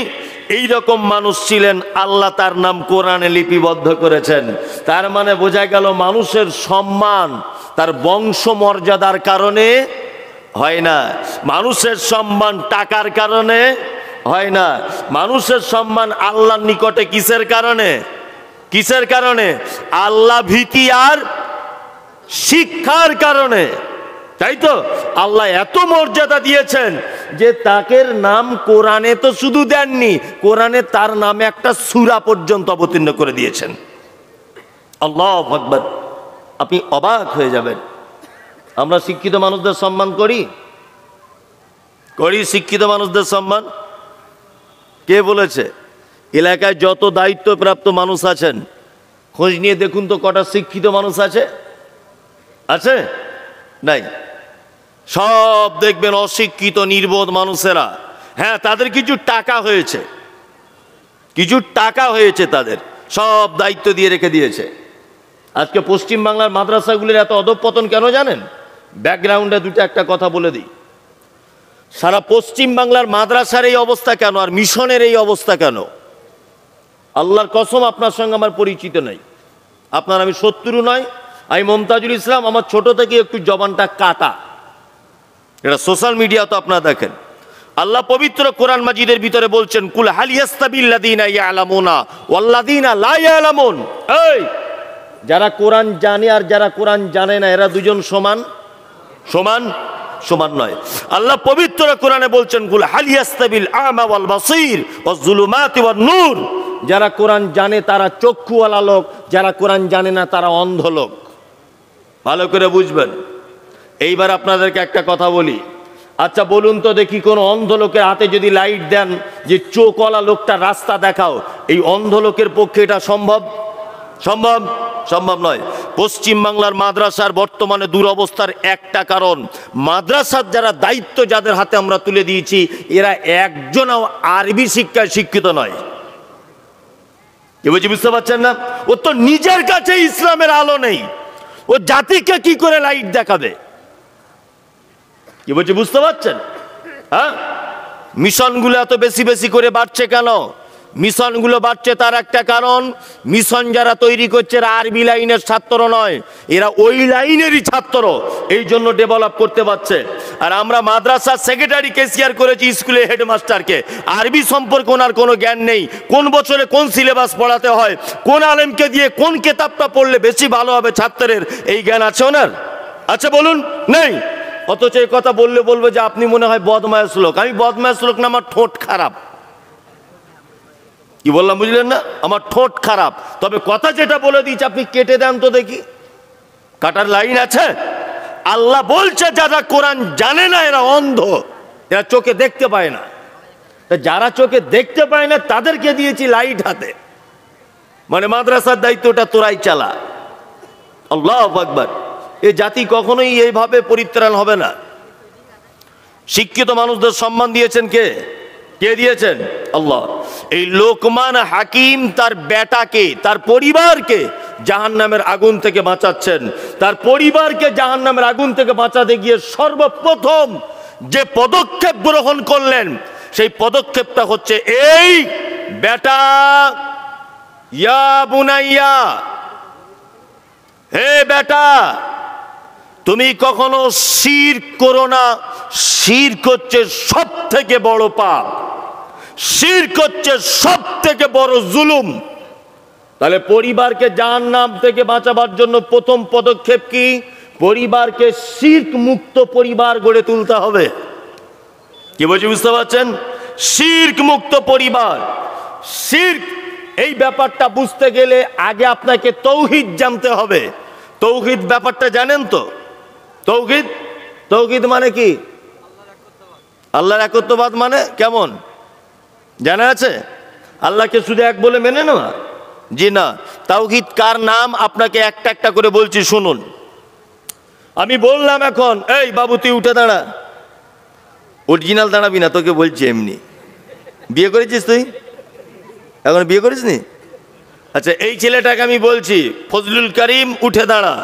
S1: এই রকম মানুষ ছিলেন। আল্লাহ তার নাম কোরআনে লিপিবদ্ধ করেছেন। তার মানে বোঝা গেল মানুষের সম্মান তার বংশ মর্যাদার কারণে হয় না, মানুষের সম্মান টাকার কারণে হয় না, মানুষের সম্মান আল্লাহর নিকটে কিসের কারণে? কিসের কারণে? আল্লাহ ভীতি আর শিক্ষার কারণে, তাই তো? আল্লাহ এত মর্যাদা দিয়েছেন যে তাকের নাম কোরআনে তো শুধু দেননি, কোরআনে তার নামে একটা সূরা পর্যন্ত অবতীর্ণ করে দিয়েছেন। আল্লাহু আকবার। আপনি অবাক হয়ে যাবেন। আমরা শিক্ষিত মানুষদের সম্মান করি? করি শিক্ষিত মানুষদের সম্মান? কে বলেছে? এলাকায় যত দায়িত্বপ্রাপ্ত মানুষ আছেন খোঁজ নিয়ে দেখুন তো কটা শিক্ষিত মানুষ আছে? আছে? নাই। সব দেখবেন অশিক্ষিত নির্বোধ মানুষেরা। হ্যাঁ, তাদের কিছু টাকা হয়েছে, কিছু টাকা হয়েছে, তাদের সব দায়িত্ব দিয়ে রেখে দিয়েছে। আজকে পশ্চিম বাংলার মাদ্রাসাগুলির এত অধঃপতন কেন জানেন? ব্যাকগ্রাউন্ডে একটা কথা বলে দিই। সারা পশ্চিম বাংলার মাদ্রাসার এই অবস্থা কেন, আর মিশনের এই অবস্থা কেন? আল্লাহর কসম, আপনার সঙ্গে আমার পরিচিত নেই, আপনার আমি শত্রু নয়, আমি মমতাজুল ইসলাম। আমার ছোট থেকে একটু জবানটা কাটা, এটা সোশ্যাল মিডিয়া তো আপনারা দেখেন। আল্লাহ পবিত্র কোরআন মাজিদের ভিতরে বলছেন, কুল হাল ইয়াস্তাবিল্লাযীনা ইয়ালামুনা ওয়াল্লাযীনা লা ইয়ালামুন। এই যারা কোরআন জানে আর যারা কোরআন জানে না, এরা দুজন সমান? সমান? সমান নয়। আল্লাহ পবিত্র কোরআনে বলছেন, কুল হাল ইয়াস্তাবিল আমা ওয়াল বাসীর ওয়াজ যুলুমাতি ওয়ান নূর। যারা কোরআন জানে তারা চক্ষুওয়ালা লোক, যারা কোরআন জানে না তারা অন্ধ লোক। ভালো করে বুঝবেন। এইবার আপনাদেরকে একটা কথা বলি। আচ্ছা বলুন তো দেখি, কোন অন্ধ লোকের হাতে যদি লাইট দেন যে চোখওয়ালা লোকটা রাস্তা দেখাও, এই অন্ধ লোকের পক্ষে এটা সম্ভব? সম্ভব? সম্ভব নয়। পশ্চিম বাংলার মাদ্রাসার বর্তমানে দুরবস্থার একটা কারণ, মাদ্রাসার যারা দায়িত্ব যাদের হাতে আমরা তুলে দিয়েছি, এরা একজনও আরবি শিক্ষায় শিক্ষিত নয়। কি বলছি বুঝতে পারছেন না? ও তো নিজের কাছে ইসলামের আলো নেই, ও জাতিকে কি করে লাইট দেখাবে? কি বলছি বুঝতে পারছেন? হ্যাঁ, মিশনগুলো এত বেশি বেশি করে বাড়ছে কেন? মিশনগুলো বাড়ছে তার একটা কারণ, মিশন যারা তৈরি করছে এরা আরবি লাইনের ছাত্র নয়, এরা ওই লাইনেরই ছাত্র, এই জন্য ডেভেলপ করতে পারছে। আর আমরা মাদ্রাসার সেক্রেটারি কেসিয়ার করেছি স্কুলে হেডমাস্টারকে, আরবি সম্পর্কে ওনার কোনো জ্ঞান নেই। কোন বছরে কোন সিলেবাস পড়াতে হয়, কোন আলেমকে দিয়ে কোন কেতাবটা পড়লে বেশি ভালো হবে ছাত্রের, এই জ্ঞান আছে ওনার? আচ্ছা বলুন, নেই। অথচ এই কথা বললে বলবে যে আপনি মনে হয় বদমায়েশ লোক। আমি বদমায়েশ লোক না, আমার ঠোঁট খারাপ। কি বললাম বুঝলেন না? আমার ঠোঁট খারাপ। তবে কথা যেটা বলে দিয়েছি আপনি কেটে দেন তো দেখি, কাটার লাইন আছে? আল্লাহ বলছে যারা কোরআন জানে না এরা অন্ধ, এরা চোখে দেখতে পায় না। যারা চোখে দেখতে পায় না তাদেরকে দিয়েছি লাইট হাতে, মানে মাদ্রাসার দায়িত্বটা তোরাই চালা। আল্লাহু আকবার। এই জাতি কখনোই এইভাবে পরিত্রাণ হবে না। শিক্ষিত মানুষদের সম্মান দিয়েছেন কে? কে দিয়েছেন? আল্লাহ। এই লোকমান হাকিম তার বেটাকে, তার পরিবারকে জাহান্নামের আগুন থেকে বাঁচাচ্ছেন। তার পরিবারকে জাহান্নামের আগুন থেকে বাঁচাতে গিয়ে সর্বপ্রথম যে পদক্ষেপ গ্রহণ করলেন, সেই পদক্ষেপটা হচ্ছে এই, বেটা, ইয়া বুনাইয়া, হে বেটা, তুমি কখনো শিরক করো না। শিরক হচ্ছে সব থেকে বড় পাপ, শিরক হচ্ছে সব থেকে বড় জুলুম। তাহলে পরিবারকে জাহান্নাম থেকে বাঁচাবার জন্য প্রথম পদক্ষেপ কি? পরিবারকে শিরক মুক্ত পরিবার গড়ে তুলতে হবে। কি বলছি বুঝতে পারছেন? শিরক মুক্ত পরিবার। শিরক এই ব্যাপারটা বুঝতে গেলে আগে আপনাকে তৌহিদ জানতে হবে। তৌহিদ ব্যাপারটা জানেন তো? তৌহিদ, তৌহিদ মানে কি? আল্লাহর একত্ববাদ মানে কেমন জানা আছে? আল্লাহকে শুধু এক বলে মেনে নেওয়া? জি না। তাওহীদ কার নাম আপনাকে একটা একটা করে বলছি, শুনুন। আমি বললাম এখন, এই বাবু তুই উঠে দাঁড়া। অরিজিনাল দাঁড়াবি না, তোকে বলছি এমনি। বিয়ে করেছিস তুই? এখন বিয়ে করিস নি? আচ্ছা, এই ছেলেটাকে আমি বলছি ফজলুল করিম উঠে দাঁড়া।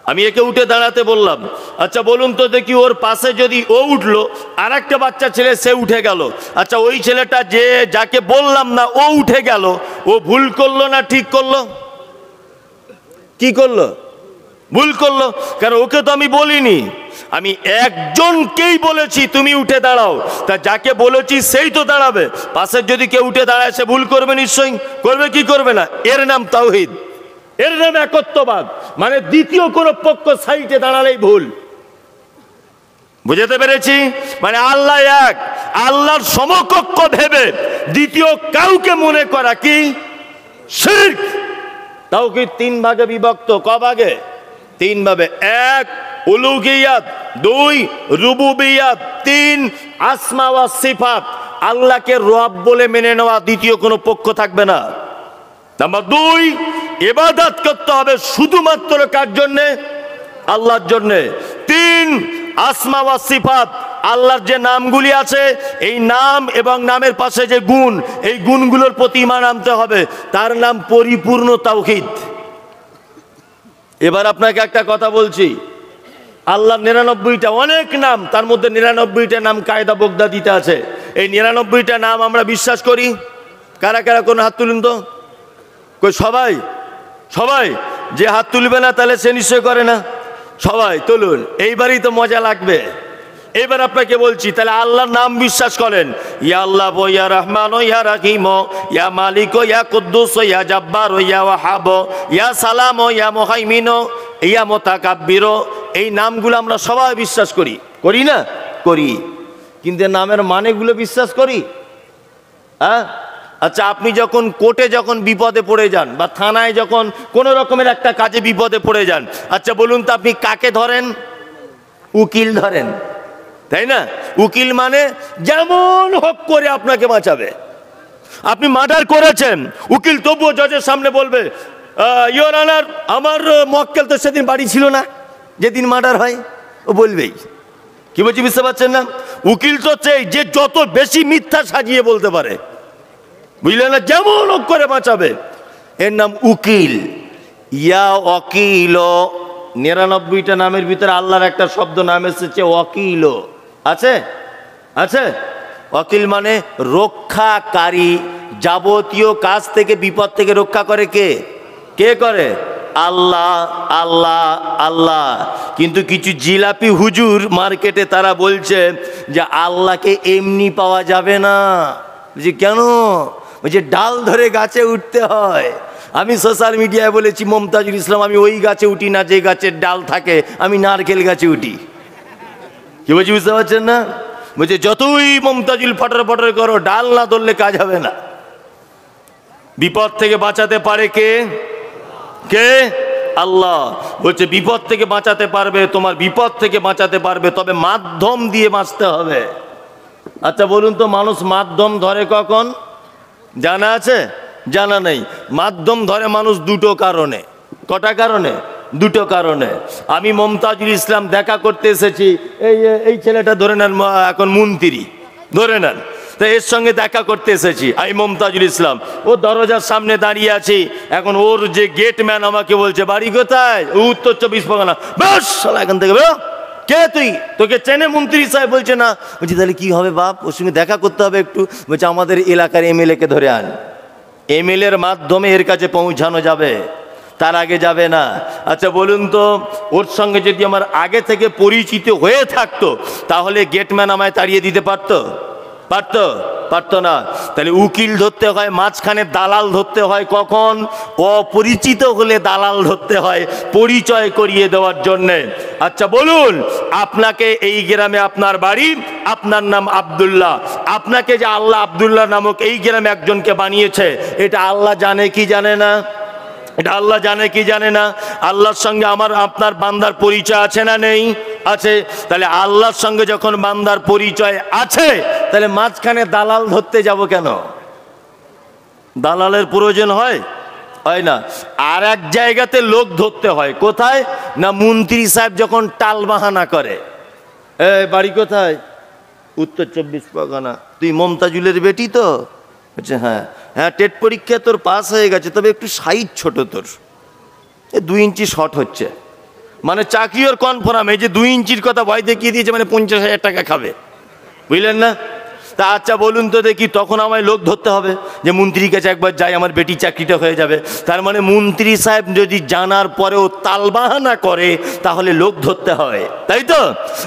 S1: আমি একে উঠে দাঁড়াতে বললাম। আচ্ছা বলুন তো দেখি, ওর পাশে যদি ও উঠলো, আর একটা বাচ্চা ছেলে সে উঠে গেল, আচ্ছা ওই ছেলেটা যে যাকে বললাম না ও উঠে গেল, ও ভুল করলো না ঠিক করলো? কি করলো? ভুল করলো। কারণ ওকে তো আমি বলিনি, আমি একজনকেই বলেছি তুমি উঠে দাঁড়াও। তা যাকে বলেছি সেই তো দাঁড়াবে। পাশের যদি কেউ উঠে দাঁড়ায় সে ভুল করবে নিশ্চয়ই, করবে কি করবে না? এর নাম তাওহীদ, এর নাম একত্ববাদ। মানে দ্বিতীয় কোন পক্ষ সাইডে দাঁড়ালেই ভুল। বুঝতে পেরেছি? মানে আল্লাহ এক, আল্লাহর সমকক্ষ ভেবে দ্বিতীয় কাউকে মনে করা কি? শিরক। তাওহীদ তিন ভাগে বিভক্ত। ক ভাগে? তিন ভাবে। এক, উলুহিয়াত। দুই, রুবুবিয়াত। তিন, আসমা ওয়া সিফাত। আল্লাহকে রব বলে মেনে নেওয়া, দ্বিতীয় কোনো পক্ষ থাকবে না। নাম্বার দুই, ইবাদত করতে হবে শুধুমাত্র কার জন্যে? আল্লাহর জন্য। 3 আসমা ওয়া সিফাত, আল্লাহর যে নামগুলি আছে এই নাম এবং নামের পাশে যে গুণ, এই গুণগুলোর প্রতি ঈমান আনতে হবে। তার নাম পরিপূর্ণ তাওহীদ। এবার আপনাকে একটা কথা বলছি, আল্লাহর 99টা অনেক নাম, তার মধ্যে 99টা নাম কায়দা বগদাদিতে আছে। এই 99টা নাম আমরা বিশ্বাস করি। কারা কারা কোন হাত তুলুন তো। কই সবাই? সবাই যে হাত তুলবে না তাহলে সে নিশ্চয় করে না। সবাই তুলুন, এইবারই তো মজা লাগবে। এবার আপনাকে বলছি, তাহলে আল্লাহর নাম বিশ্বাস করেন। ইয়া আল্লাহ, ইয়া রহমান, ইয়া রাহিম, ইয়া মালিক, ইয়া কুদ্দুস, ইয়া জাব্বার, ইয়া ওয়াহাব, ইয়া সালাম, ইয়া মুহাইমিন, ইয়া মুতাকাব্বির। এই নামগুলো আমরা সবাই বিশ্বাস করি, করি না? করি। কিন্তু নামের মানেগুলো বিশ্বাস করি? হ্যাঁ। আচ্ছা, আপনি যখন কোর্টে যখন বিপদে পড়ে যান বা থানায় যখন কোনো রকমের একটা কাজে বিপদে পড়ে যান, আচ্ছা বলুন তো আপনি কাকে ধরেন? উকিল ধরেন, তাই না? উকিল মানে যেমন হোক করে আপনাকে বাঁচাবে। আপনি মার্ডার করেছেন, উকিল তবুও জজের সামনে বলবে, ইওর অনার, আমার মক্কেল তো সেদিন বাড়ি ছিল না যেদিন মার্ডার হয়। ও বলবেই। কি বলছি বুঝতে পারছেন না? উকিল তো চাই যে যত বেশি মিথ্যা সাজিয়ে বলতে পারে, বুঝলেন না? যেমন হোক করে বাঁচাবে, এর নাম উকিল। ইয়া ওয়াকিল, 99টা নামের ভিতরে আল্লাহর একটা শব্দ নাম এসেছে ওয়াকিল। আছে? আছে? ওয়াকিল মানে রক্ষাকারী, যাবতীয় কাজ থেকে বিপদ থেকে রক্ষা করে কে? কে করে? আল্লাহ, আল্লাহ, আল্লাহ। কিন্তু কিছু জিলাপি হুজুর মার্কেটে তারা বলছে যে আল্লাহকে এমনি পাওয়া যাবে না। বুঝি কেন? বলছে ডাল ধরে গাছে উঠতে হয়। আমি সোশ্যাল মিডিয়ায় বলেছি, মমতাজুল ইসলাম, আমি ওই গাছে উঠি না যে গাছের ডাল থাকে, আমি নারকেল গাছে উঠি। কি বলছি বুঝতে পারছেন না? বলছে যতই মমতাজুল ফটর ফটর করো, ডাল না ধরলে কাজ হবে না। বিপদ থেকে বাঁচাতে পারে কে? কে? আল্লাহ। বলছে বিপদ থেকে বাঁচাতে পারবে, তোমার বিপদ থেকে বাঁচাতে পারবে, তবে মাধ্যম দিয়ে বাঁচতে হবে। আচ্ছা বলুন তো, মানুষ মাধ্যম ধরে কখন? জানা আছে? জানা নেই। মাধ্যম ধরে মানুষ দুটো কারণে। কটা কারণে? দুটো কারণে। আমি মমতাজুল ইসলাম দেখা করতে এসেছি, এই ছেলেটা ধরে নেন এখন মন্ত্রী, ধরে নেন, তো এর সঙ্গে দেখা করতে এসেছি আমি মমতাজুল ইসলাম। ও দরজার সামনে দাঁড়িয়ে আছি, এখন ওর যে গেটম্যান আমাকে বলছে বাড়ি কোথায়? উত্তর 24 পরগনা। বেশ, এখান থেকে বেরো। কে তুই? তোকে চেনে মন্ত্রী সাহেব? বলছে না। বলছি তাহলে কি হবে বাপ, ওর সঙ্গে দেখা করতে হবে একটু। বলছে আমাদের এলাকার এমএলএ কে ধরে আন। এমএলএর মাধ্যমে এর কাছে পৌঁছানো যাবে, তার আগে যাবে না। আচ্ছা বলুন তো, ওর সঙ্গে যদি আমার আগে থেকে পরিচিত হয়ে থাকতো তাহলে গেটম্যান আমায় তাড়িয়ে দিতে পারতো? পারতো? পারতো না। তাহলে উকিল ধরতে হয় মাঝখানে, দালাল ধরতে হয় কখন? অপরিচিত হলে দালাল ধরতে হয় পরিচয় করিয়ে দেওয়ার জন্যে। আচ্ছা বলুন, আপনাকে এই গ্রামে আপনার বাড়ি, আপনার নাম আব্দুল্লাহ, আপনাকে যে আল্লাহ আব্দুল্লাহ নামক এই গ্রামে একজনকে বানিয়েছে, এটা আল্লাহ জানে কি জানে না? এটা আল্লাহ জানে কি জানে না? আল্লাহর সঙ্গে আমার আপনার বান্দার পরিচয় আছে না নেই? আছে। তাহলে আল্লাহর সঙ্গে যখন বান্দার পরিচয় আছে, তাহলে মাঝখানে দালাল ধরতে যাব কেন? দালালের প্রয়োজন হয়? হয় না। আর এক জায়গাতে লোক ধরতে হয়, কোথায় না? মন্ত্রী সাহেব যখন টাল বাহানা করে, বাড়ি কোথায়? উত্তর 24 পরগনা। তুই মমতাজুলের বেটি তো? বলছে হ্যাঁ। হ্যাঁ, টেট পরীক্ষা তোর পাস হয়ে গেছে, তবে একটু সাইজ ছোট, তোর 2 ইঞ্চি শর্ট হচ্ছে। মানে চাকরি ওর কনফার্ম। এই যে 2 ইঞ্চির কথা ভয় দেখিয়ে দিয়েছে, মানে 50,000 টাকা খাবে, বুঝলেন না? তা আচ্ছা বলুন তো দেখি, তখন আমায় লোক ধরতে হবে যে মন্ত্রীর কাছে একবার যাই, আমার বেটির চাকরিটা হয়ে যাবে। তার মানে মন্ত্রী সাহেব যদি জানার পরেও তালবাহানা করে তাহলে লোক ধরতে হয়, তাই তো?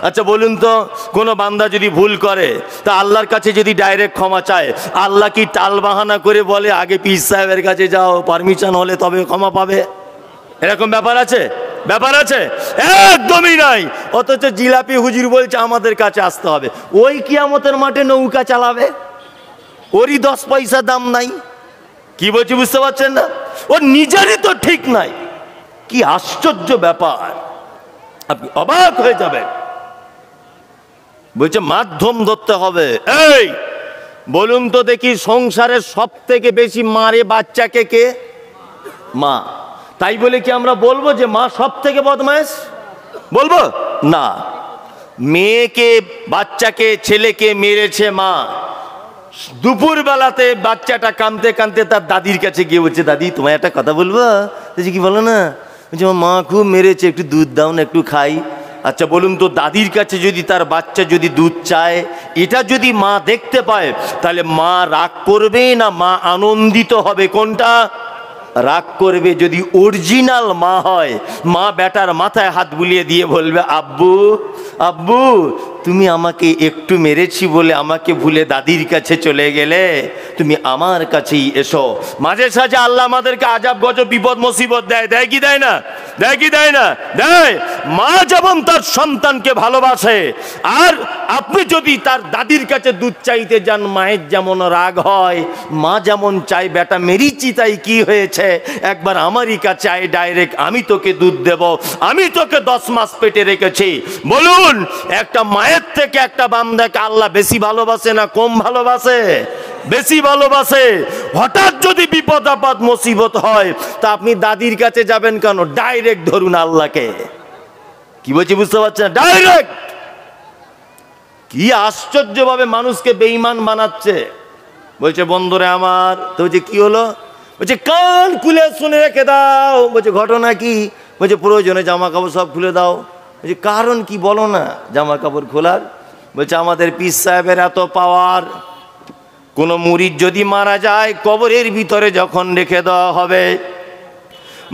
S1: আচ্ছা বলুন তো, কোনো বান্দা যদি ভুল করে তা আল্লাহর কাছে যদি ডাইরেক্ট ক্ষমা চায়, আল্লাহ কি টালবাহানা করে বলে আগে পীর সাহেবের কাছে যাও, পারমিশন হলে তবে ক্ষমা পাবে? এরকম ব্যাপার আছে? ব্যাপার আছে? একদমই নাই। অথচ জিলাপি হুজুর বলছে আমাদের কাছে আসতে হবে। ওই কিয়ামতের মাঠে নৌকা চালাবে, ওরই 10 পয়সা দাম নাই। কি বলছি বুঝতে পারছেন না? ওর নিজেরই তো ঠিক নাই। কি আশ্চর্য ব্যাপার, আপনি অবাক হয়ে যাবেন। বলছে মাধ্যম ধরতে হবে। এই বলুন তো দেখি, সংসারের সব থেকে বেশি মারে বাচ্চাকে কে? মা। তাই বলে কি আমরা বলবো যে মা সব থেকে বদমাইশ? বলবো না। মেয়েকে, বাচ্চাকে, ছেলেকে মেরেছে মা, দুপুর বেলাতে বাচ্চাটা কাঁদতে কাঁদতে তার দাদির কাছে গিয়ে বলছে, দাদি তোমায় একটা কথা বলবো। বলছে কি, বলো না। বলছে মা খুব মেরেছে, একটু দুধ দাও না, একটু খাই। আচ্ছা বলুন তো, দাদির কাছে যদি তার বাচ্চা যদি দুধ চায়, এটা যদি মা দেখতে পায়, তাহলে মা রাগ করবে না মা আনন্দিত হবে? কোনটা? রাগ করবে। যদি অরিজিনাল মা হয়, মা বেটার মাথায় হাত বুলিয়ে দিয়ে বলবে, আব্বু আব্বু তুমি আমাকে একটু মেরেছি বলে আমাকে ভুলে দাদির কাছে চলে গেলে, তুমি আমার কাছেই এসো। মাঝে সাঝে আল্লাহ আমাদেরকে আজাব গজব বিপদ মুসিবত দেয়, দেয় কি দেয় না? দেয় কি দেয় না? দেয়। মা যেমন তার সন্তানকে ভালোবাসে, আর আপনি যদি তার দাদির কাছে দুধ চাইতে যান, মায়ের যেমন রাগ হয়, মা যেমন চাই বেটা মেরিছি তাই কি হয়েছে, একবার আমারই কাছে আয় ডাইরেক্ট, আমি তোকে দুধ দেব, আমি তোকে 10 মাস পেটে রেখেছি। বলুন, একটা মায়ের থেকে একটা বান্দাকে আল্লাহ বেশি ভালোবাসে না কম ভালোবাসে? বেশি ভালোবাসে। হঠাৎ যদি বিপদ আপদ মুসিবত হয়, তা আপনি দাদির কাছে যাবেন কেন? ডাইরেক্ট ধরুন আল্লাহকে। কি বলছি বুঝতে পারছেন? ডাইরেক্ট। কি আশ্চর্যভাবে মানুষকে বেঈমান বানাচ্ছে। বলছে বন্ধুরে আমার, তো বলছে কি হলো? বলছে কান খুলে শুনে রেখে দাও। বলছে ঘটনা কি? বলছে প্রয়োজনে জামা কাপড় সব খুলে দাও। বলছে কারণ কি বলো না জামা কাপড় খোলার? বলছে আমাদের পীর সাহেবের এত পাওয়ার, কোন মুরিদ যদি মারা যায়, কবরের ভিতরে যখন রেখে দেওয়া হবে,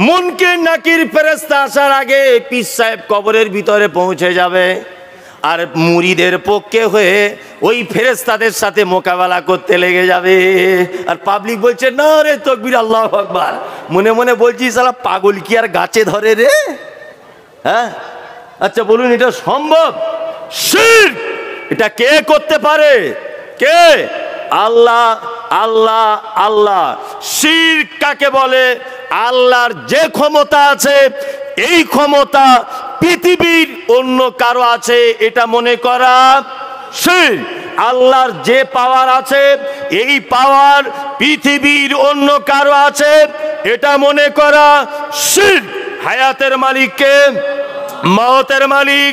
S1: মুনকির নাকির ফেরেশতা আসার আগে পীর সাহেব কবরের ভিতরে পৌঁছে যাবে, আর মুরিদের পক্ষে হয়ে ওই ফেরেশতাদের সাথে মোকাবেলা করতে লেগে যাবে। আর পাবলিক বলছে না রে তাকবীর, আল্লাহু আকবার। মনে মনে বলছি শালা পাগল কি আর গাছে ধরে রে? হ্যাঁ, আচ্ছা বলুন, এটা সম্ভব? শিরক এটা কে করতে পারে? কে? আল্লাহ আল্লাহ আল্লাহ। শিরক কাকে বলে? আল্লাহর যে ক্ষমতা আছে, এই ক্ষমতা পৃথিবীর অন্য কারো আছে এটা মনে করা শিরক। আল্লাহর যে পাওয়ার আছে, এই পাওয়ার পৃথিবীর অন্য কারো আছে এটা মনে করা শিরক। হায়াতের মালিক কে? মওতের মালিক